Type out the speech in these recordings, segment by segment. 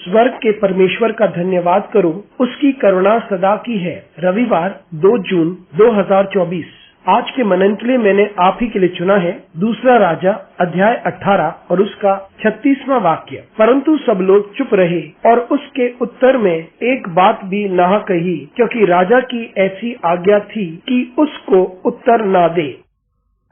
स्वर्ग के परमेश्वर का धन्यवाद करो, उसकी करुणा सदा की है। रविवार 2 जून 2024। आज के मनन के लिए मैंने आप ही के लिए चुना है दूसरा राजा अध्याय 18 और उसका 36वां वाक्य। परंतु सब लोग चुप रहे और उसके उत्तर में एक बात भी ना कही, क्योंकि राजा की ऐसी आज्ञा थी कि उसको उत्तर ना दे।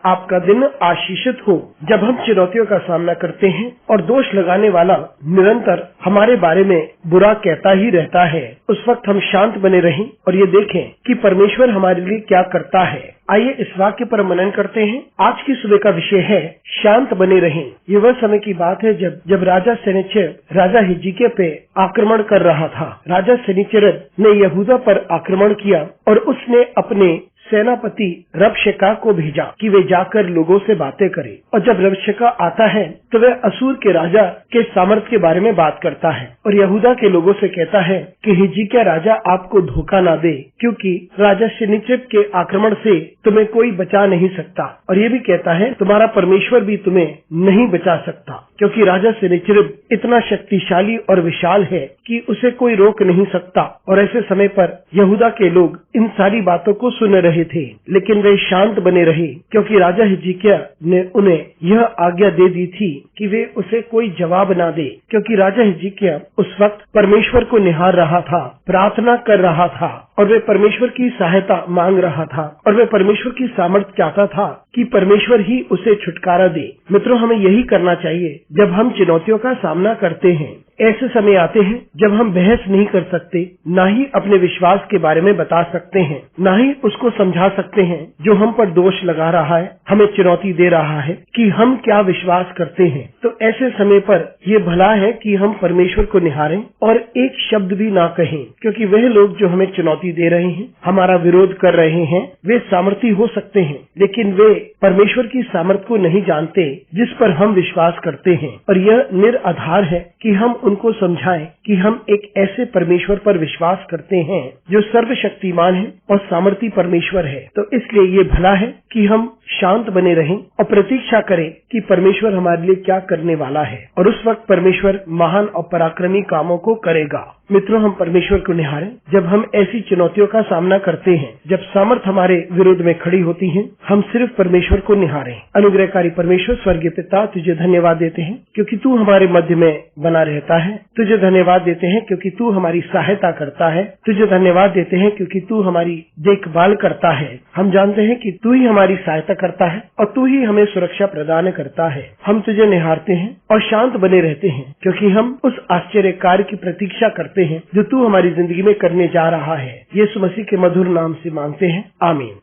आपका दिन आशीषित हो। जब हम चुनौतियों का सामना करते हैं और दोष लगाने वाला निरंतर हमारे बारे में बुरा कहता ही रहता है, उस वक्त हम शांत बने रहें और ये देखें कि परमेश्वर हमारे लिए क्या करता है। आइए इस वाक्य पर मनन करते हैं। आज की सुबह का विषय है शांत बने रहें। ये वह समय की बात है जब राजा सेनेचर राजा हिजकिय्याह पे आक्रमण कर रहा था। राजा सेनेचर ने यहूदा पर आक्रमण किया और उसने अपने सेनापति रबशेका को भेजा कि वे जाकर लोगों से बातें करें। और जब रबशेका आता है तो वह असूर के राजा के सामर्थ्य के बारे में बात करता है और यहूदा के लोगों से कहता है कि हिजकिय्याह राजा आपको धोखा ना दे, क्योंकि राजा सेनेचर के आक्रमण से तुम्हें कोई बचा नहीं सकता। और ये भी कहता है तुम्हारा परमेश्वर भी तुम्हें नहीं बचा सकता, क्योंकि राजा सेनेचर इतना शक्तिशाली और विशाल है कि उसे कोई रोक नहीं सकता। और ऐसे समय पर यहूदा के लोग इन सारी बातों को सुन रहे थे, लेकिन वे शांत बने रहे, क्योंकि राजा हिजकिय्याह ने उन्हें यह आज्ञा दे दी थी कि वे उसे कोई जवाब ना दे। क्योंकि राजा हिजकिय्याह उस वक्त परमेश्वर को निहार रहा था, प्रार्थना कर रहा था और वे परमेश्वर की सहायता मांग रहा था और वे परमेश्वर की सामर्थ्य चाहता था कि परमेश्वर ही उसे छुटकारा दे। मित्रों, हमें यही करना चाहिए जब हम चुनौतियों का सामना करते हैं। ऐसे समय आते हैं जब हम बहस नहीं कर सकते, ना ही अपने विश्वास के बारे में बता सकते हैं, ना ही उसको समझा सकते हैं जो हम पर दोष लगा रहा है, हमें चुनौती दे रहा है कि हम क्या विश्वास करते हैं। तो ऐसे समय पर ये भला है कि हम परमेश्वर को निहारें और एक शब्द भी ना कहें, क्योंकि वह लोग जो हमें चुनौती दे रहे हैं, हमारा विरोध कर रहे हैं, वे सामर्थी हो सकते हैं, लेकिन वे परमेश्वर की सामर्थ्य को नहीं जानते जिस पर हम विश्वास करते हैं। और यह निराधार है कि हम उनको समझाएं कि हम एक ऐसे परमेश्वर पर विश्वास करते हैं जो सर्वशक्तिमान है और सामर्थी परमेश्वर है। तो इसलिए ये भला है कि हम शांत बने रहें और प्रतीक्षा करें कि परमेश्वर हमारे लिए क्या करने वाला है, और उस वक्त परमेश्वर महान और पराक्रमी कामों को करेगा। मित्रों, हम परमेश्वर को निहारें जब हम ऐसी चुनौतियों का सामना करते हैं, जब सामर्थ हमारे विरोध में खड़ी होती है, हम सिर्फ परमेश्वर को निहारें। अनुग्रहकारी परमेश्वर स्वर्गीय पिता, तुझे धन्यवाद देते हैं क्योंकि तू हमारे मध्य में बना रहता है। तुझे धन्यवाद देते हैं क्योंकि तू हमारी सहायता करता है। तुझे धन्यवाद देते हैं क्योंकि तू हमारी देखभाल करता है। हम जानते हैं कि तू ही हमारी सहायता करता है और तू ही हमें सुरक्षा प्रदान करता है। हम तुझे निहारते हैं और शांत बने रहते हैं, क्योंकि हम उस आश्चर्य कार्य की प्रतीक्षा करते हैं जो तू हमारी जिंदगी में करने जा रहा है। यीशु मसीह के मधुर नाम से मांगते हैं, आमीन।